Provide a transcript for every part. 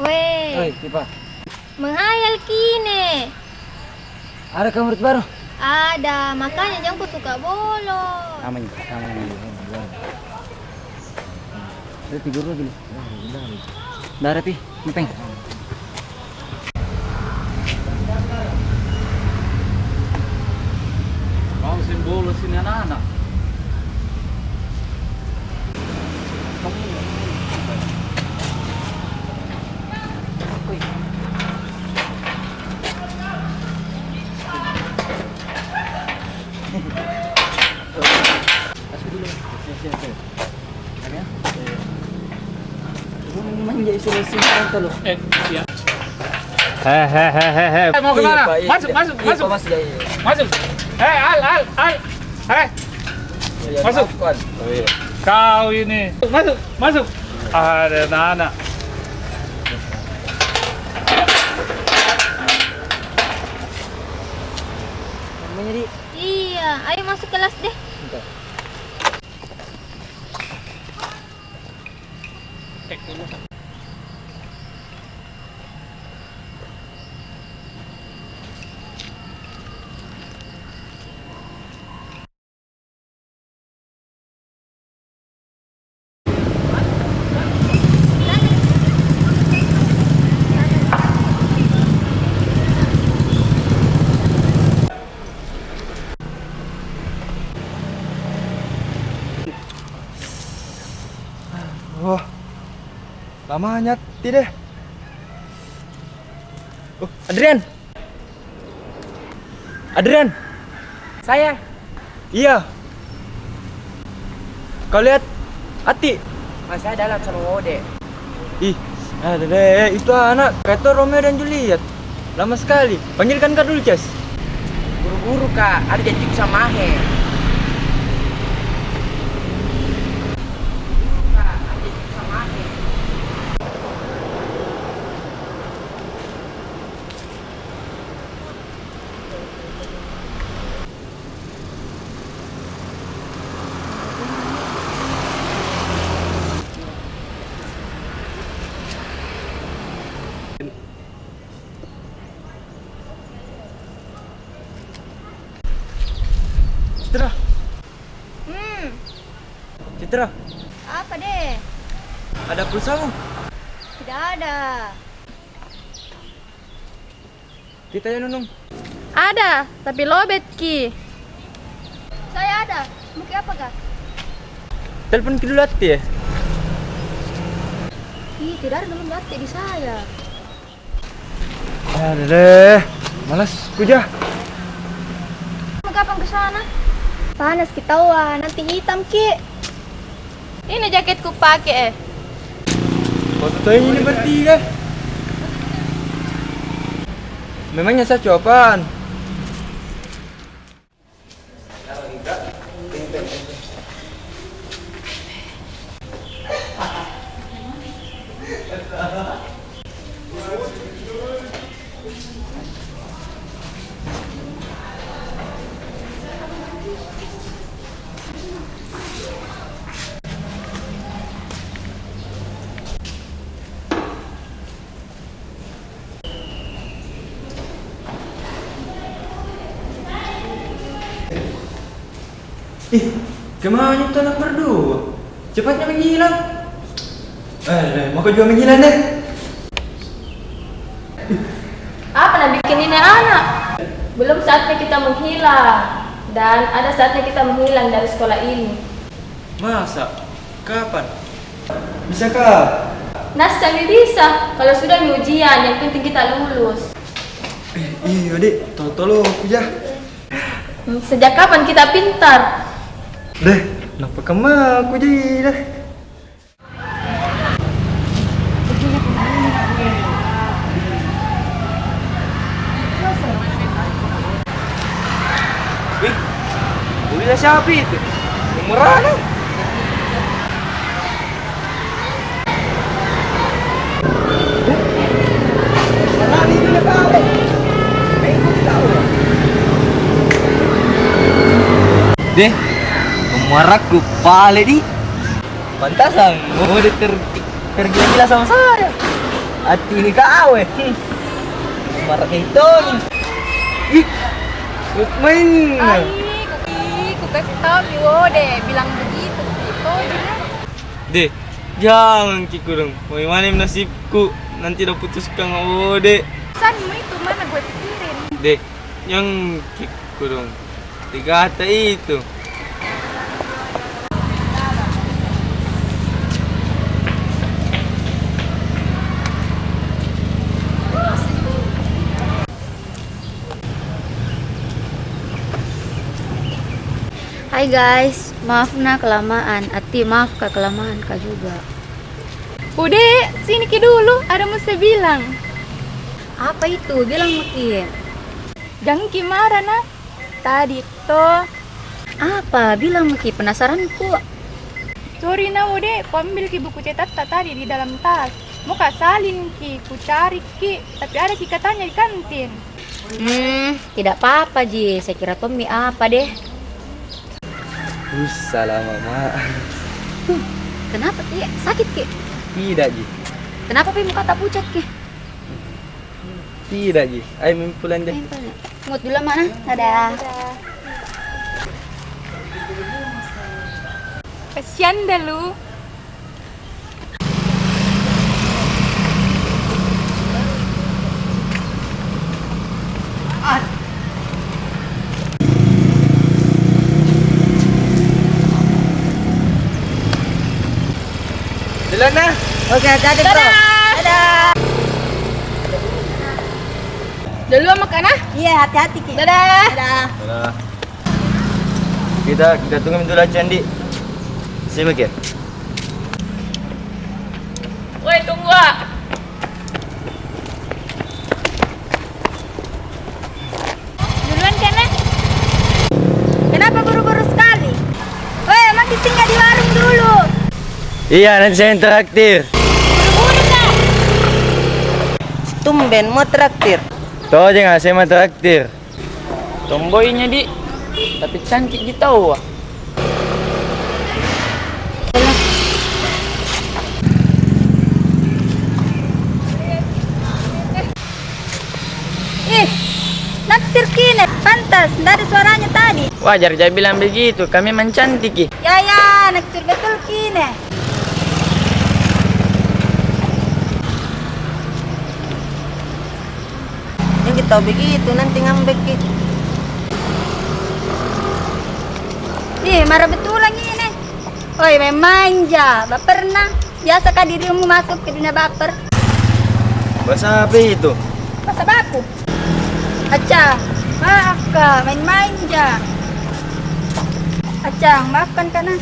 Weh, Oi, Tipa. menghayal kini. Ada kamu baru? Ada, makanya jangan ku suka bolos. Aman. Udah tidur dulu. Udah Pi, ngepeng. Mau bolos ini anak-anak. Manja isolasi orang loh. Iya. Hehehe. Mau kemana? Masuk. Masuk. Al. Masuk. Kau ini. Masuk. Ada anak-anak. Namanya di. Iya, ayo masuk kelas deh. Wah, lamanya tidak. Oh, Adrian, Saya. iya. Kau lihat Ati? Masih ada dalam sama Ode. Ih, ada deh. Itu anak kata Romeo dan Juliet. Lama sekali. Panggilkan Kak dulu, Cas. Buru-buru Kak, ada janji sama Ahe. Citra, Hmm, Citra, apa deh? ada pulsamu? Tidak ada. Kita ya Nunung. Ada, tapi lobet Ki. Saya ada. Mungkin apa kak? Telepon ke dulu Ati ya. Ih, tidak ada belum mati di saya. Ada deh. Malas kuja. Mau kapan ke sana? Panas ketawa, nanti hitam ki. Ini jaketku pakai Fotonya ini bertiga. Memangnya saya coban. Ih, kemana itu anak berdua? Cepatnya menghilang. Mau kau juga menghilang deh. Apa yang bikin ini anak? Belum saatnya kita menghilang. Dan ada saatnya kita menghilang dari sekolah ini. Masa? Kapan? Bisakah? Nasami bisa, kalau sudah ujian, yang penting kita lulus. Iya dek, tolong ya. Sejak kapan kita pintar? Deh, kenapa kamu aku jadi deh? Wih, udah siapa itu? Murah nih. Deh, kemaraku pale di. Pantasan, mau tergila-gila sama saya. Hati ini kau marah itu ih main Ku kasih tahu Bio deh, bilang begitu gitu. deh jangan kikurung mau mana nasibku nanti udah putus kang Ode Pesanmu itu mana gue pikirin. deh yang kikurung tiga kata itu Hai guys, maaf na kelamaan. Ati maaf kak kelamaan kak juga. Udah, sini ki dulu, ada mesti bilang. Apa itu? Bilang Maki. Jangan ki marah nah. Tadi toh, Apa? Bilang Maki. Penasaran ku. sorry nah udah, ku ambil ki buku cetak tadi di dalam tas. Mau kak salin ki, ku cari ki, tapi ada ki katanya di kantin. Tidak apa-apa Ji. Saya kira Tommy apa deh. salah mama Kenapa Ki? Sakit Ki? tidak Ji Kenapa Pi muka tak pucat Ki? tidak Ji ayo mimpulan deh Mut dulu mana? Dadah. Kasian dah lu. jalan nah oke hati-hati bro Dulu makan ah? Iya, hati-hati Ki. Dadah. Dadah. kita tunggu dulu Candi simak ya Woi, tunggu ah. Duluan kena. Kenapa buru-buru sekali? Weh, masih tinggal di warung dulu. iya nanti saya yang traktir Buru-buru kak. Tumben mau traktir. tuh aja nggak saya mau traktir Tomboynya di, tapi cantik gitu. Ih, naksir kini. Pantas, dari suaranya tadi. Wajar dia bilang begitu, kami mencantiki. Ya, naksir betul kini. Yang kita begitu nanti ngambek gitu. Ih, marah betulan ini. Oi, main manja. Baper nah. Biasa kah dirimu masuk ke dunia baper? bahasa apa itu Masa baku? Acah, maaf kak, main manja. Acah, maafkan kak nah.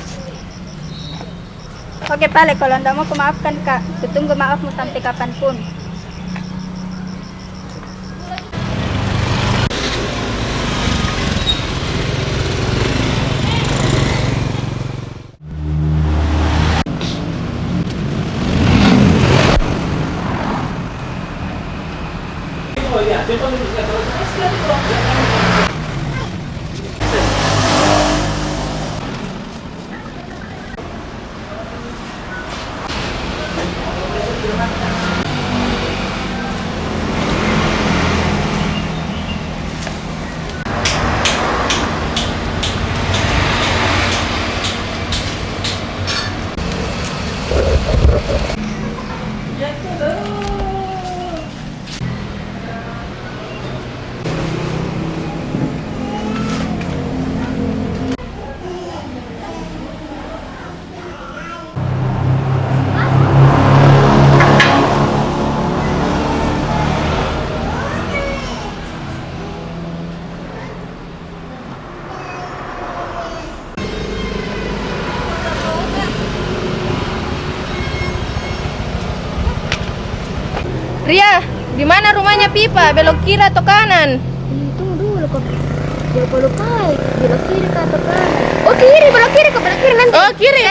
Oke Pale, kalau anda mau maafkan kak, kutunggu maafmu sampai kapanpun. Ria, di mana rumahnya Pipa? Belok kiri atau kanan? Tunggu dulu kok. Lupa-lupa. Belok kiri ke atau kanan? Oh kiri, belok kiri nanti. Oh kiri.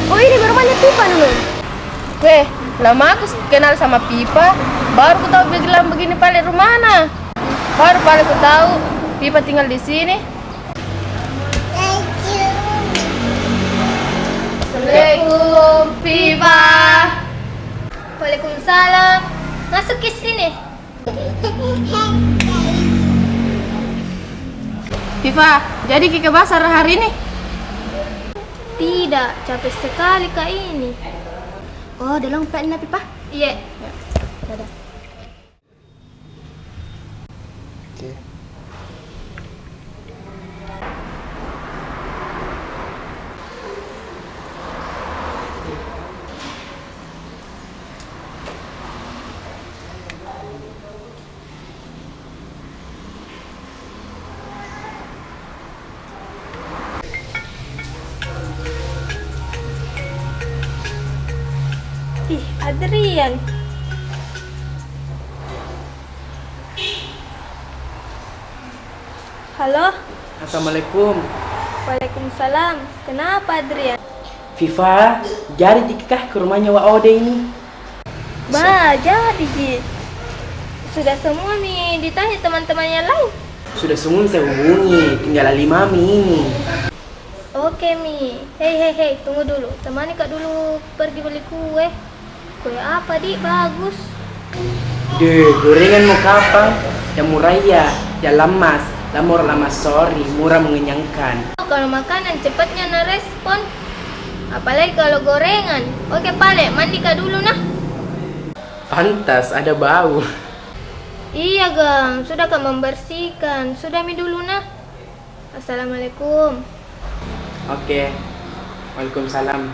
Oh ini rumahnya Pipa dulu. Weh, lama aku kenal sama Pipa, baru ku tahu bilang begini paling rumana. Baru paling ku tahu Pipa tinggal di sini. Assalamualaikum, Pipa. Waalaikumsalam. Masuk ke sini. Pipa, jadi ke pasar hari ini? Tidak, capek sekali kak ini. Oh, dalam lupain Pipa? Iya. Dadah. Ih, Adrian. Halo? Assalamualaikum. Waalaikumsalam. Kenapa Adrian? Viva, jadi dikah ke rumahnya Wak Ode ini? Bah, jadi Ji. Sudah semua nih ditanya teman-temannya lain. Sudah semua saya hubungi, tinggal Ali Mami ini. Oke Mi. Hei, tunggu dulu. Temani kak dulu pergi beli kue. Kue apa Di? Bagus. Deh, gorengan mau kapan? Yang murah ya, yang lemas. Lama sorry, murah mengenyangkan. Kalau makanan cepatnya na respon. Apalagi kalau gorengan. Oke Pale, mandi kak dulu nah. Pantas, ada bau. Iya Gang, sudah kak membersihkan. Sudah Mi dulu nah. Assalamualaikum. Oke, waalaikumsalam.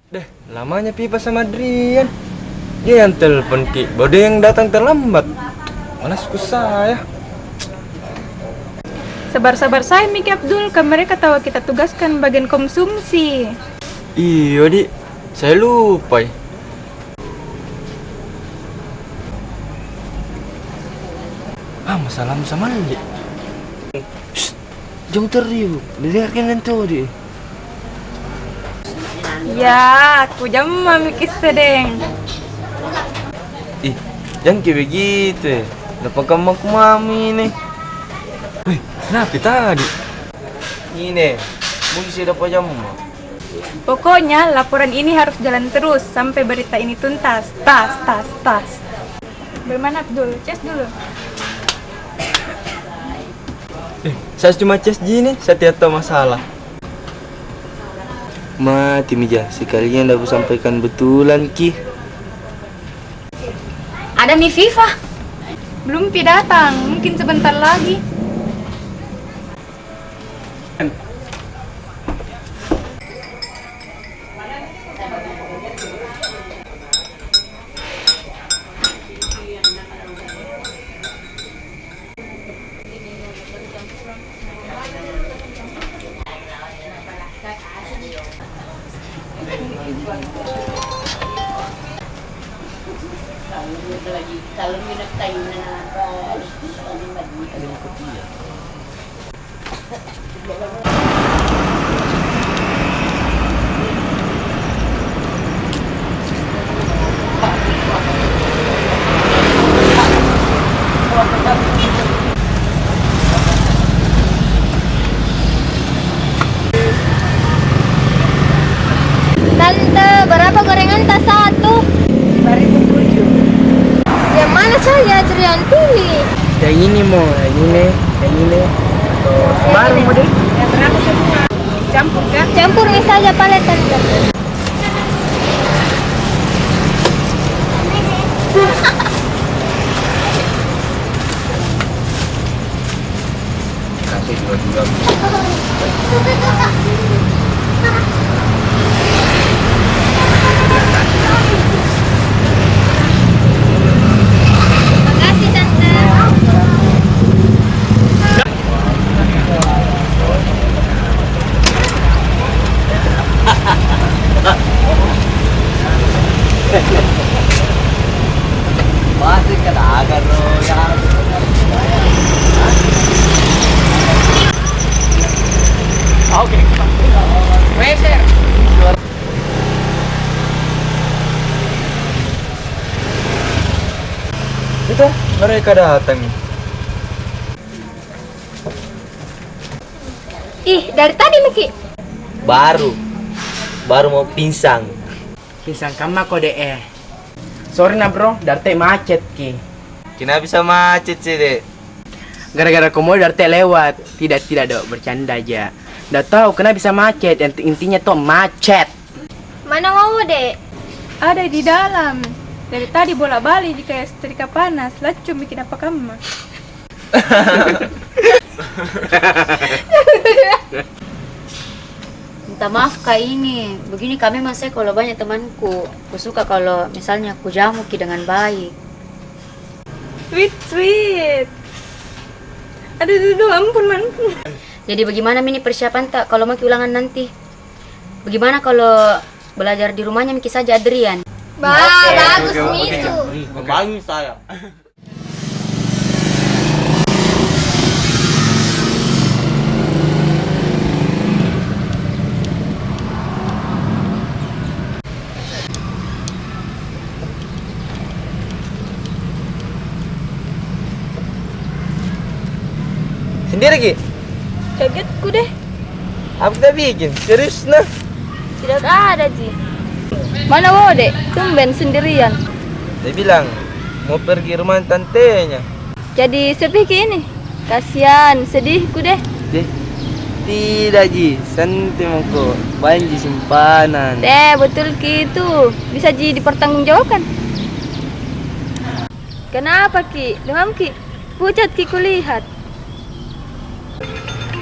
Deh, lamanya Pipa sama Adrian. Dia yang telepon Ki, Bode yang datang terlambat. Malasku saya. Sabar-sabar saya Miki Abdul, kan mereka tahu kita tugaskan bagian konsumsi. Iya, Dik. Saya lupa. Masalah sama Dik. Jauh teriuk, dengarkan nanti Dik. Ya, aku jama Miki sedeng. Ih, jangan kayak begitu. Dapat kamu aku mami nih. Wih, kenapa tadi? Ini, mungkin saya dapat jamu. Pokoknya laporan ini harus jalan terus sampai berita ini tuntas. Tas. Bagaimana Abdul? Ces dulu. Saya cuma ces gini, saya tidak tahu masalah. Mati Mija, sekalian aku sampaikan betulan Ki. Ada Mi Viva. Belum pi datang, mungkin sebentar lagi. Tante, berapa gorengan tas satu? 5.007. Yang mana saja Adrian pilih? Yang ini mau, yang ini. Atau Baru mau deh. Yang berapa semua? Campur kan? Campur nih saja Pale tante. Kasih dua-dua. Makasih tante. Masih kena ya. Oke. tuh mereka datang. Ih, dari tadi Miki. Baru mau pinsang. Pisang kama kode Sorry na bro, darte macet ki. Kenapa bisa macet sih, Dek? Gara-gara komo darte lewat. Tidak dok, bercanda aja. Udah tahu kenapa bisa macet, intinya tuh macet. Mana mau dek? Ada di dalam. Dari tadi bola balik di kayak setrika panas. Lacu bikin apa kamu? Minta maaf kak ini. Begini kami masih kalau banyak temanku. Aku suka kalau misalnya aku jamu ki dengan baik. Sweet. Aduh, ampun. Jadi bagaimana Mini persiapan tak kalau mau ulangan nanti? Bagaimana kalau belajar di rumahnya Miki saja Adrian? Bagus nih itu. Bagus saya. Sendiri Ki? Kagetku deh. Apa kita bikin? Serius nah? Tidak ada Ji. Mana mau dek? Tumben sendirian. Dia bilang mau pergi rumah tantenya. Jadi sepi ki ini. Kasihan, sedihku deh. Tidak Ji, santai moko. Banji simpanan. Betul ki itu. Bisa Ji dipertanggungjawabkan. Kenapa ki? Demam ki? Pucat ki kulihat.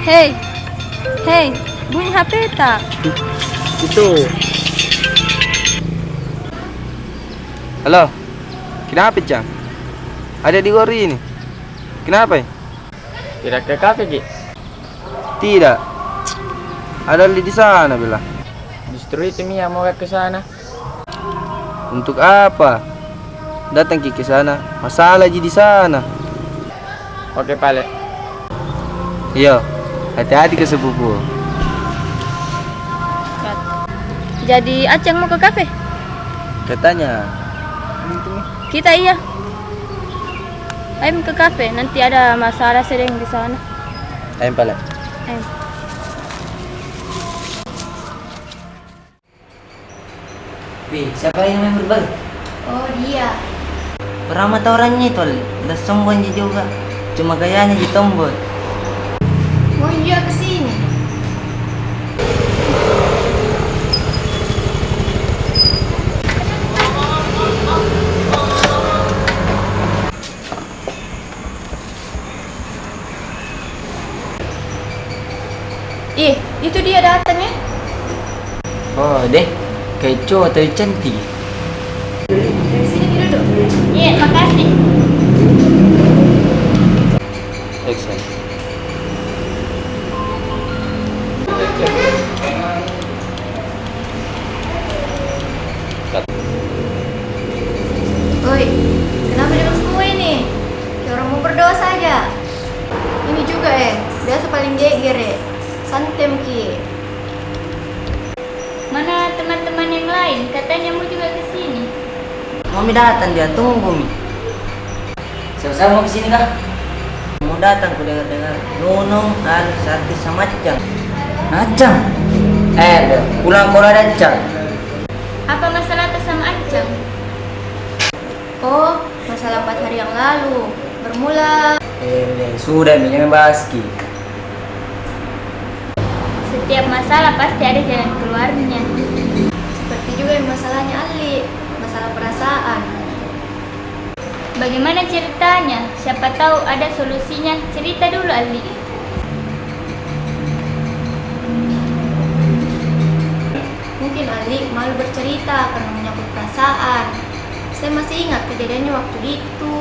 Hei, bunyi HP tak? Itu. Halo, kenapa Cang? Ada di gori ini. Kenapa ya? Tidak ke kafe ki. Tidak. Ada di sana bilang. Justru itu Mia mau ke sana. Untuk apa? Datang ke sana. Masalah Ji di sana. Oke pale. Iya, hati-hati ke sepupu. Jadi Aceng mau ke kafe? Katanya. Kita iya. Ayo ke kafe, nanti ada masalah sedang di sana. Ayo pala. Ayo. Siapa yang main berbal? Oh dia. Pernah mata orangnya itu, udah sombong dia juga. Cuma gayanya ditombol. Mau juga ke sini. Ih, itu dia datang ya. Oh deh, kayak cowok tapi cantik. Dari sini duduk. Iya, makasih. Action. Oi, kenapa dia semua ini? Ya orang mau berdoa saja. Ini juga biasa paling geger Santem ki. Mana teman-teman yang lain? Katanya mau juga ke sini. Mami datang dia tunggu Mi. Sama-sama mau kesini kah? Mau datang ku dengar Nunung, Al, Sati sama Acang. Acang? Pulang kola ada Acang. Apa masalah atas sama Acang? Oh, masalah 4 hari yang lalu. Bermula Sudah Mi, jangan bahas Ki. Setiap masalah pasti ada jalan keluarnya. seperti juga yang masalahnya Ali, masalah perasaan. Bagaimana ceritanya? Siapa tahu ada solusinya. Cerita dulu Ali. Mungkin Ali malu bercerita karena menyangkut perasaan. Saya masih ingat kejadiannya waktu itu.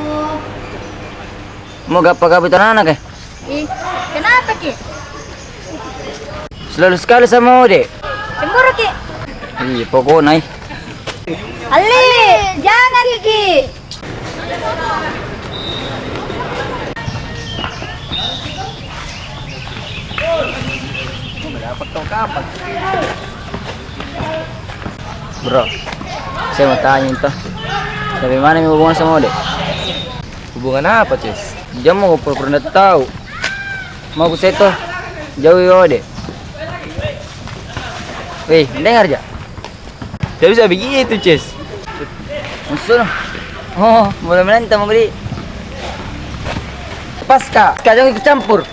Mau gapa-gapa itu anak ya? Ih, kenapa Ki? Selalu sekali sama Ode. Cemburu Ki? Iya, pokoknya. Ali, jangan Ki. Bro, saya mau tanya itu. Dari mana mau hubungan sama Ode? hubungan apa, Cis? Dia mau pernah tahu. Mau ku seto. Jauh deh. Weh, dengar aja. Tidak bisa begitu, Cis. Maksudnya? Oh, boleh menantang mau beli. Pas kak, jangan ikut campur.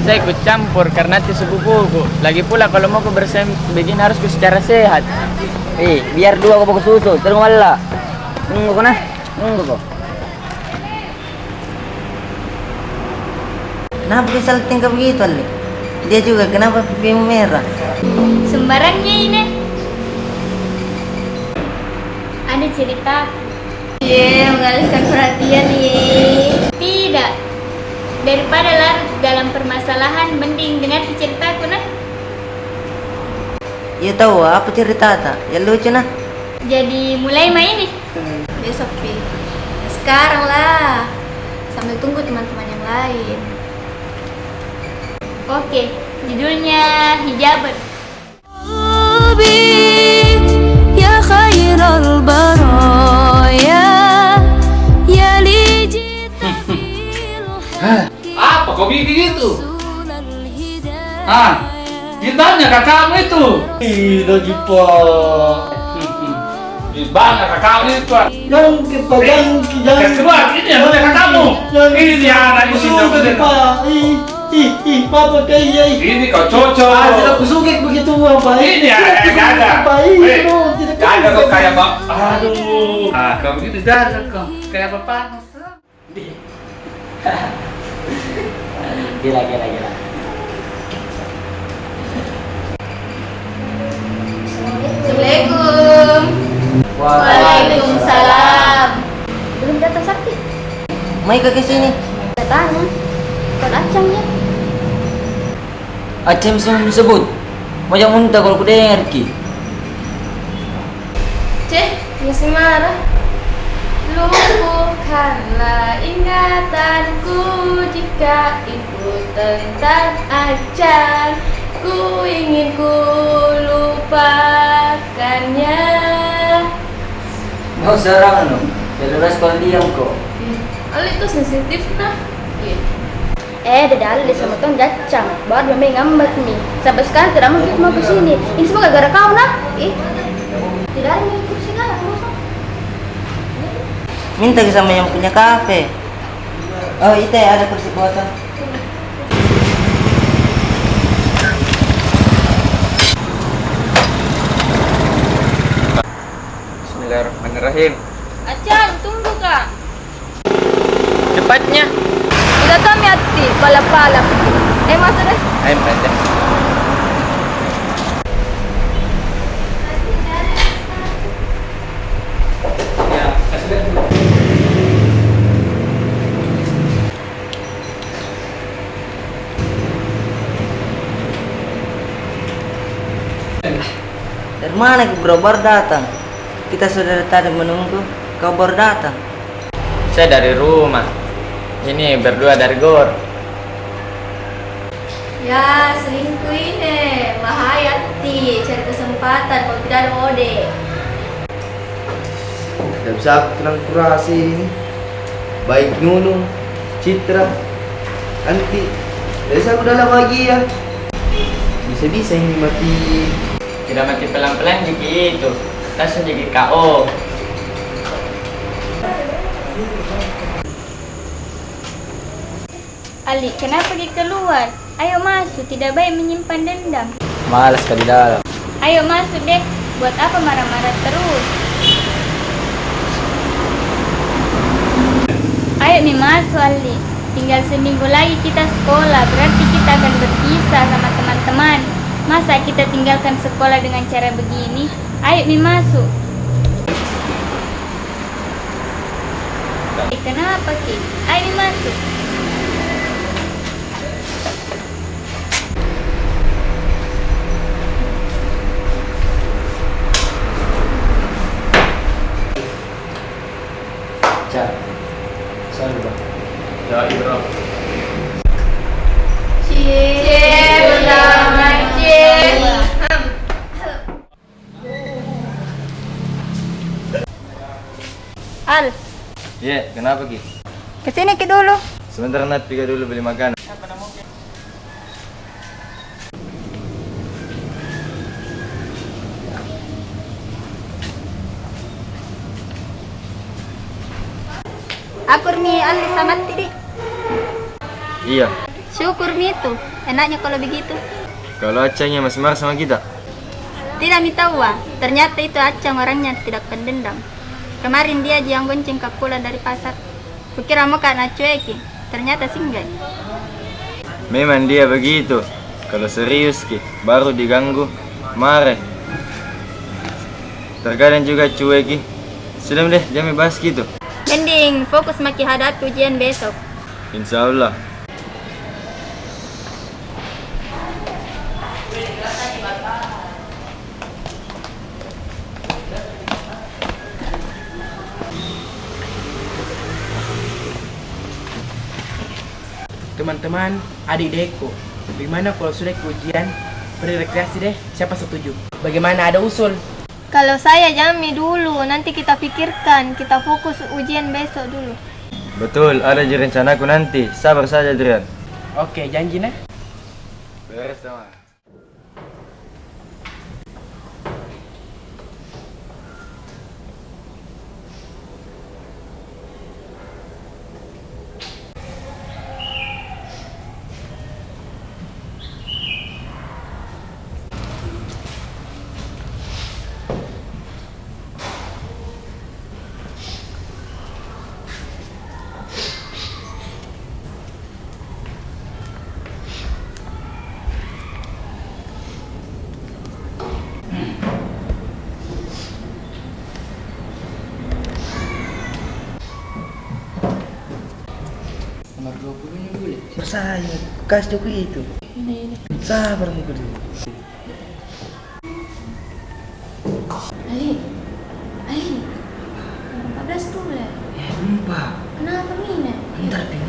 Saya ikut campur karena itu sepupuku. Lagi pula kalau mau bersih begini harus secara sehat. Biar dua kau baku susu, terus malah. Nunggu kau nah, nunggu kau. Kenapa bisa tingkah begitu, Ali? Dia juga kenapa pipi merah? Sembarangnya ini. Ada cerita. Mengalihkan perhatian nih. Tidak. Daripada larut dalam permasalahan, mending dengar ceritaku nah. Ya tahu apa cerita tak? Ya lucu nah. Jadi mulai main nih. Besok, Pi. Sekarang lah. Sambil tunggu teman-teman yang lain. Oke, judulnya Hijaber. يا خير البرايا يا لي جئت في Apa kau bikin gitu? Ditanya kakakmu itu. Tidak Pak. Gimana kakakmu itu? Jangan kita jangan. Keluar, ini yang punya kakakmu. Ini anak di sini. Pak. Papa kayak Ini kau cocok. tidak kusukik begitu Pak. Ini ya, nggak ada. Tidak Nggak ada kau kayak bang. Aduh. Kau begitu jaga kau. Kayak bapak. Gila. Assalamualaikum. Waalaikumsalam. Belum datang Sakti. Mai ke sini. Datanya. Kon acangnya. Acem sebut. Macam muntah kalau ku dengar ki. Cek, masih marah. Lumpuhkanlah ingatanku jika itu tentang acan. Ku ingin ku lupakannya. Mau serangan dong. Jelas kalau diam kok. Ali itu sensitif nah. Dadali sama tuan jacang. Baru memang ngambek nih. Sampai sekarang tidak mungkin mau ke sini. Ini semua gara-gara kau nah. Tidak ada yang kursi kan? Minta ke sama yang punya kafe. Oh, itu ya ada kursi buatan. Bismillahirrahmanirrahim. Acang, tunggu kak. Cepatnya. Tidak tahu hati, pala-pala. Masuk deh. Ayo baca. Ya, kasih lihat dulu. Dari mana bro baru datang? Kita sudah tadi menunggu, kau baru datang. Saya dari rumah. Ini berdua dari Gor. Ya, selingkuh ini. Bahaya, Ti. Cari kesempatan kalau tidak ada ode. Tidak bisa aku tenang kurasi ini. Baik Nunung, Citra, Anti. Biasa aku dalam bahagia. Bisa-bisa ini mati. Tidak mati pelan-pelan gitu. Langsung jadi KO. Ali, kenapa pergi keluar? Ayo masuk, tidak baik menyimpan dendam. Malas kali dalam. Ayo masuk deh, buat apa marah-marah terus? Ayo nih masuk Ali, tinggal seminggu lagi kita sekolah, berarti kita akan berpisah sama teman-teman. Masa kita tinggalkan sekolah dengan cara begini? Ayo nih masuk. Kenapa Ki? Ayo nih masuk. Ya, bro. Al, Iya, kenapa Ki? Kesini Ki dulu. Sebentar Nat, Pika dulu beli makanan. Akur mi Ali sama Tidi. Iya, Syukur mi itu. Enaknya kalau begitu. kalau Acangnya masih marah sama kita. Tidak mi tahu ah. Ternyata itu Acang orangnya tidak pendendam. Kemarin dia yang gonceng Kak pulang dari pasar. Kukira mau karena cueki. Ternyata singgah. Memang dia begitu. Kalau serius Ki, baru diganggu, marah. Terkadang juga cuek Ki. Sudah deh, jangan bahas gitu. Mending fokus maki hadapi ujian besok. Insya Allah. Teman-teman, adik-adikku, bagaimana kalau sudah ke ujian, pergi rekreasi deh, siapa setuju? Bagaimana, ada usul? Kalau saya Jami dulu, nanti kita pikirkan, kita fokus ujian besok dulu. Betul, ada di rencanaku nanti. Sabar saja, Adrian. Oke, janji nah. Beres teman. Nomor 20-nya boleh. Saya kasih Jokowi itu. Ini. Sabar nih dulu. Ali, 14 tuh ya. Empat. Kenapa Mina? Bentar deh.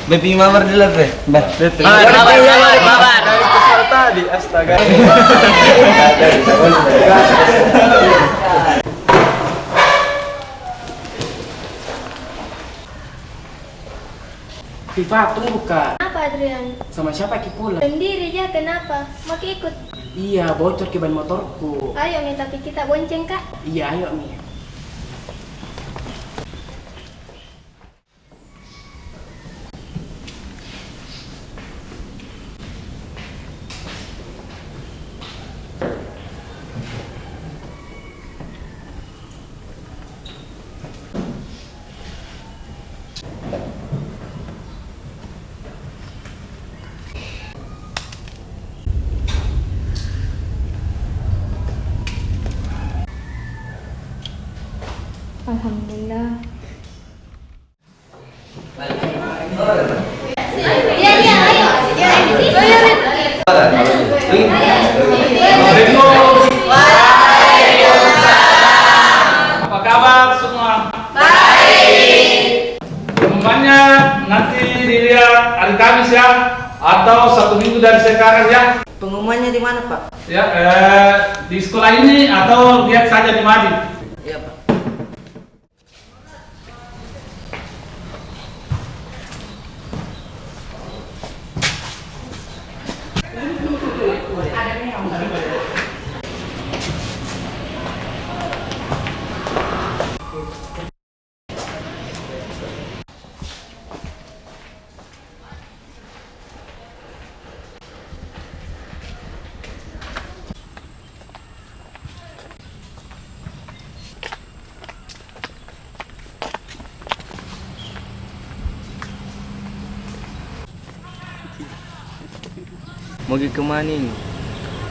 Bepi mamar dulu be. Bepi. Mabar. Dari kesal tadi, astaga. Viva, tunggu Kak. Apa Adrian? Sama siapa Ki pulang? Sendiri ya, kenapa? Mau ikut? Iya, bocor ke ban motorku. Ayo Mi, tapi kita bonceng Kak. Iya, ayo Mi. Alhamdulillah. Apa kabar semua? Baik. Pengumumannya nanti dilihat hari Kamis ya, atau 1 minggu dari sekarang ya. Pengumumannya di mana, Pak? Ya, di sekolah ini atau lihat saja di Madi. Iya, Pak. Mau pergi kemana ini?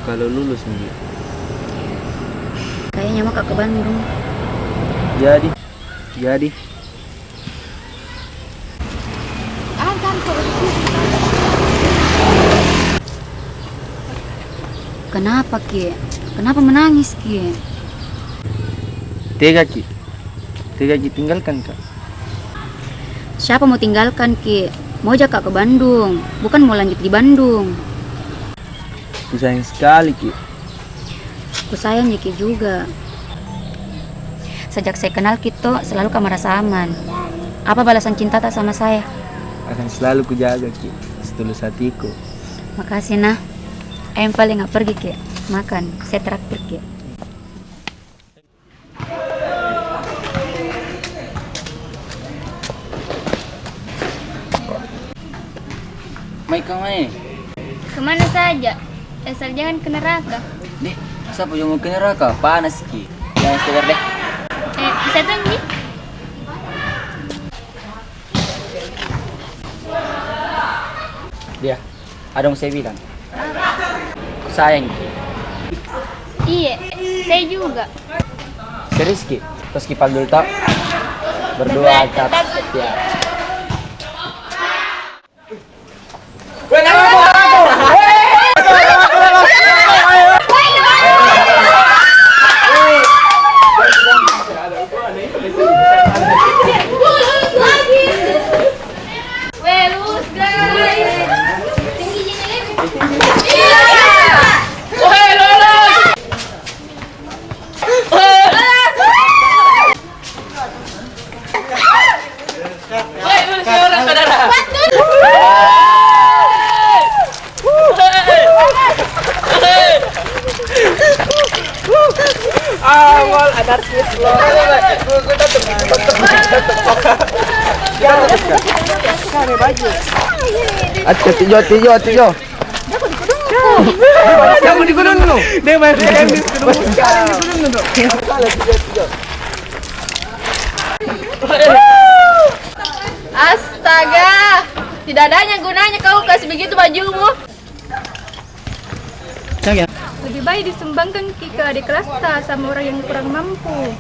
Kalau lulus nih. Kayaknya mau ke Bandung. Jadi. Kenapa Ki? Kenapa menangis Ki? Tega Ki tinggalkan Kak. Siapa mau tinggalkan Ki? Mau ajak Kak ke Bandung, bukan mau lanjut di Bandung. Ku sayang sekali, Ki. Aku sayang Ki juga. Sejak saya kenal Kito, selalu Kak merasa aman. Apa balasan cinta tak sama saya? Akan selalu ku jaga, Ki. Setulus hatiku. Makasih nah. Ayam paling nggak pergi Ki. Makan, saya traktir Ki. Mai kemana? Kemana saja? Asal jangan ke neraka. Deh, siapa yang mau ke neraka? Panas, Ki. Jangan segar deh. Bisa tunggu. Dia, ada yang saya bilang. Ku sayang, Ki. Iya, saya juga. Serius, Ki. Terus kipal dulu tak? Berdua tetap setia. Awal anarkis lo. Acha tijo. Kamu di gunung dulu. Dia masih di gunung dulu. Astaga, tidak adanya gunanya kau kasih begitu bajumu. Lebih baik disumbangkan Ki ke adik kelas ta sama orang yang kurang mampu.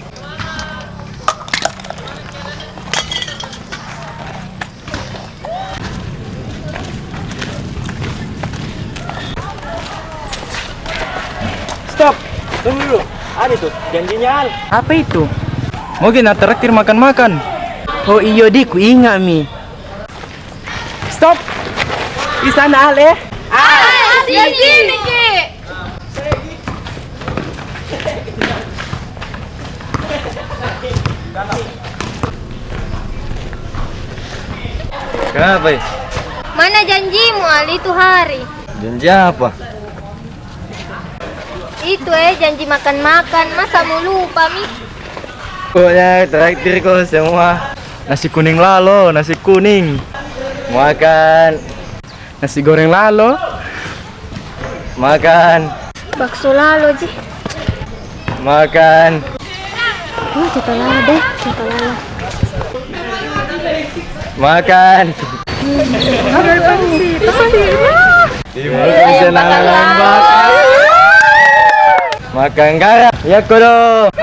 Stop. Tunggu dulu. Ada tuh janjinya Al. Apa itu? Mau kita traktir makan-makan. Oh iya di, ku ingat mi. Stop. Di sana Al Sini Ki. Kenapa ya? Mana janjimu Ali itu hari? Janji apa? Itu janji makan-makan. Masa mau lupa Mi? Pokoknya traktir kok semua. Nasi kuning lalo, nasi kuning. Makan nasi goreng lalo. makan Bakso lalo Ji. makan. Coto lalo deh, coto lalo. Makan. Bisa lambat. Makan garam. Ya kudu.